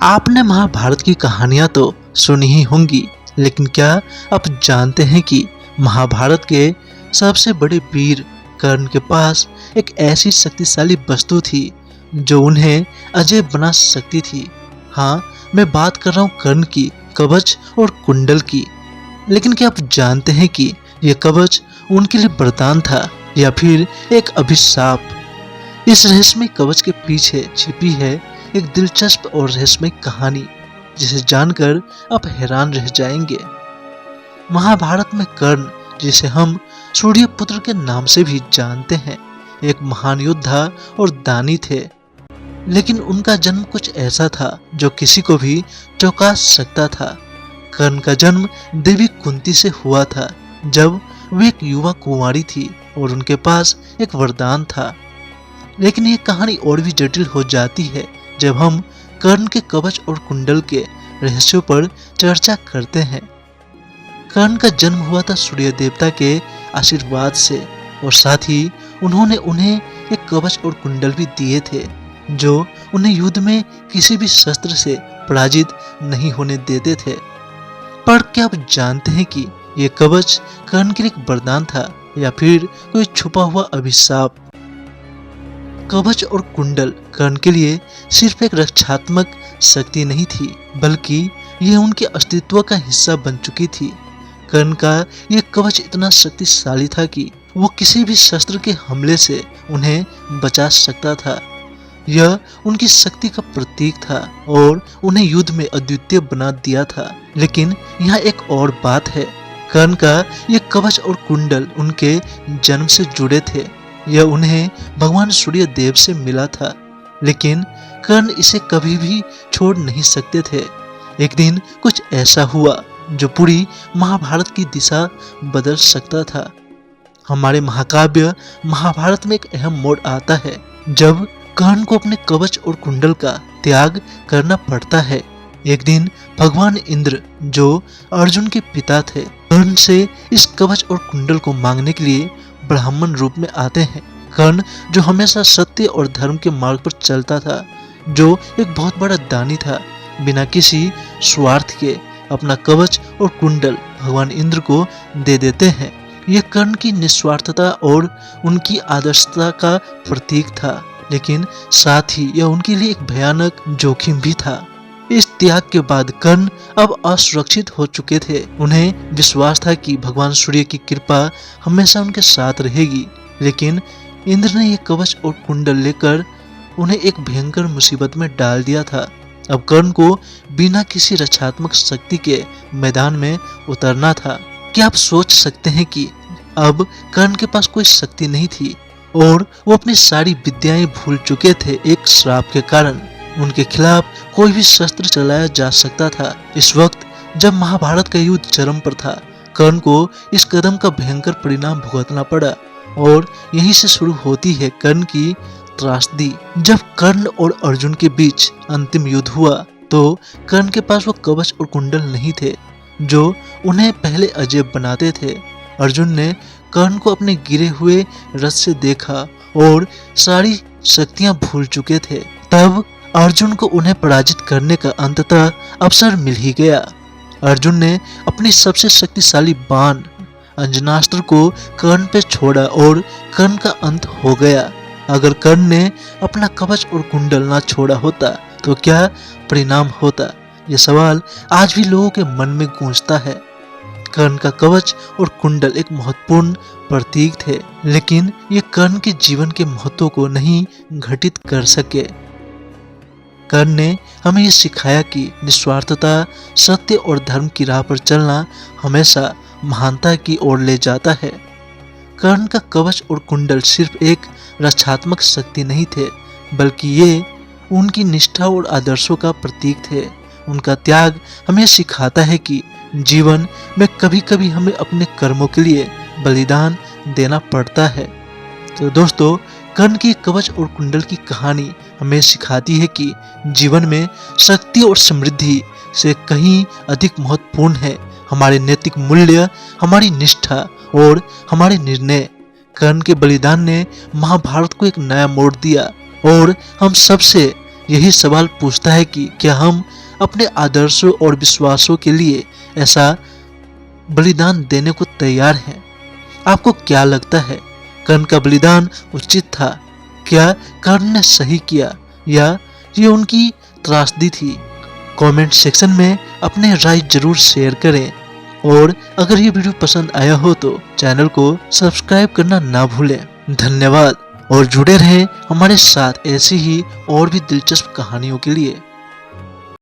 आपने महाभारत की कहानियां तो सुनी ही होंगी, लेकिन क्या आप जानते हैं कि महाभारत के सबसे बड़े वीर कर्ण के पास एक ऐसी शक्तिशाली वस्तु थी जो उन्हें अजय बना सकती थी। हाँ, मैं बात कर रहा हूँ कर्ण की कवच और कुंडल की। लेकिन क्या आप जानते हैं कि यह कवच उनके लिए वरदान था या फिर एक अभिशाप? इस रहस्यमय कवच के पीछे छिपी है एक दिलचस्प और रहस्यमय कहानी, जिसे जानकर आप हैरान रह जाएंगे। महाभारत में कर्ण, जिसे हम सूर्यपुत्र के नाम से भी जानते हैं, एक महान योद्धा और दानी थे। लेकिन उनका जन्म कुछ ऐसा था जो किसी को भी चौंका सकता था। कर्ण का जन्म देवी कुंती से हुआ था, जब वे एक युवा कुंवारी थी और उनके पास एक वरदान था। लेकिन ये कहानी और भी जटिल हो जाती है जब हम कर्ण के कवच और कुंडल के रहस्यों पर चर्चा करते हैं। कर्ण का जन्म हुआ था सूर्य देवता के आशीर्वाद से, और साथ ही उन्होंने उन्हें एक कवच और कुंडल भी दिए थे जो उन्हें युद्ध में किसी भी शस्त्र से पराजित नहीं होने देते थे। पर क्या आप जानते हैं कि यह कवच कर्ण के लिए एक वरदान था या फिर कोई छुपा हुआ अभिशाप? कवच और कुंडल कर्ण के लिए सिर्फ एक रक्षात्मक शक्ति नहीं थी, बल्कि यह उनके अस्तित्व का हिस्सा बन चुकी थी। कर्ण का यह कवच इतना शक्तिशाली था कि वो किसी भी शस्त्र के हमले से उन्हें बचा सकता था। यह उनकी शक्ति का प्रतीक था और उन्हें युद्ध में अद्वितीय बना दिया था। लेकिन यहाँ एक और बात है, कर्ण का यह कवच और कुंडल उनके जन्म से जुड़े थे। यह उन्हें भगवान सूर्य देव से मिला था, लेकिन कर्ण इसे कभी भी छोड़ नहीं सकते थे। एक दिन कुछ ऐसा हुआ जो पूरी महाभारत की दिशा बदल सकता था। हमारे महाकाव्य महाभारत में एक अहम मोड़ आता है जब कर्ण को अपने कवच और कुंडल का त्याग करना पड़ता है। एक दिन भगवान इंद्र, जो अर्जुन के पिता थे, कर्ण से इस कवच और कुंडल को मांगने के लिए ब्राह्मण रूप में आते हैं। कर्ण, जो हमेशा सत्य और धर्म के मार्ग पर चलता था, जो एक बहुत बड़ा दानी था, बिना किसी स्वार्थ के अपना कवच और कुंडल भगवान इंद्र को दे देते हैं। यह कर्ण की निस्वार्थता और उनकी आदर्शता का प्रतीक था, लेकिन साथ ही यह उनके लिए एक भयानक जोखिम भी था। इस त्याग के बाद कर्ण अब असुरक्षित हो चुके थे। उन्हें विश्वास था कि भगवान सूर्य की कृपा हमेशा उनके साथ रहेगी, लेकिन इंद्र ने यह कवच और कुंडल लेकर उन्हें एक भयंकर मुसीबत में डाल दिया था। अब कर्ण को बिना किसी रक्षात्मक शक्ति के मैदान में उतरना था। क्या आप सोच सकते हैं कि अब कर्ण के पास कोई शक्ति नहीं थी और वो अपनी सारी विद्याएं भूल चुके थे। एक श्राप के कारण उनके खिलाफ कोई भी शस्त्र चलाया जा सकता था। इस वक्त जब महाभारत का युद्ध चरम पर था, कर्ण को इस कदम का भयंकर परिणाम भुगतना पड़ा, और यहीं से शुरू होती है कर्ण की त्रासदी। जब कर्ण और अर्जुन के बीच अंतिम युद्ध हुआ तो कर्ण के पास वो कवच और कुंडल नहीं थे जो उन्हें पहले अजय बनाते थे। अर्जुन ने कर्ण को अपने गिरे हुए रथ से देखा और सारी शक्तियां भूल चुके थे। तब अर्जुन को उन्हें पराजित करने का अंततः अवसर मिल ही गया। अर्जुन ने अपनी सबसे शक्तिशाली बाण अंजनास्त्र को कर्ण पे छोड़ा और कर्ण का अंत हो गया। अगर कर्ण ने अपना कवच और कुंडल ना छोड़ा होता तो क्या परिणाम होता? यह सवाल आज भी लोगों के मन में गूंजता है। कर्ण का कवच और कुंडल एक महत्वपूर्ण प्रतीक थे, लेकिन ये कर्ण के जीवन के महत्व को नहीं घटित कर सके। कर्ण ने हमें ये सिखाया कि निस्वार्थता, सत्य और धर्म की राह पर चलना हमेशा महानता की ओर ले जाता है। कर्ण का कवच और कुंडल सिर्फ एक रक्षात्मक शक्ति नहीं थे, बल्कि ये उनकी निष्ठा और आदर्शों का प्रतीक थे। उनका त्याग हमें सिखाता है कि जीवन में कभी कभी हमें अपने कर्मों के लिए बलिदान देना पड़ता है। तो दोस्तों, कर्ण की कवच और कुंडल की कहानी हमें सिखाती है कि जीवन में शक्ति और समृद्धि से कहीं अधिक महत्वपूर्ण है हमारे नैतिक मूल्य, हमारी निष्ठा और हमारे निर्णय। कर्ण के बलिदान ने महाभारत को एक नया मोड़ दिया और हम सबसे यही सवाल पूछता है कि क्या हम अपने आदर्शों और विश्वासों के लिए ऐसा बलिदान देने को तैयार हैं? आपको क्या लगता है, कर्ण का बलिदान उचित था? क्या कर्ण ने सही किया या ये उनकी त्रासदी थी? कमेंट सेक्शन में अपने राय जरूर शेयर करें और अगर ये वीडियो पसंद आया हो तो चैनल को सब्सक्राइब करना ना भूलें। धन्यवाद और जुड़े रहें हमारे साथ ऐसी ही और भी दिलचस्प कहानियों के लिए।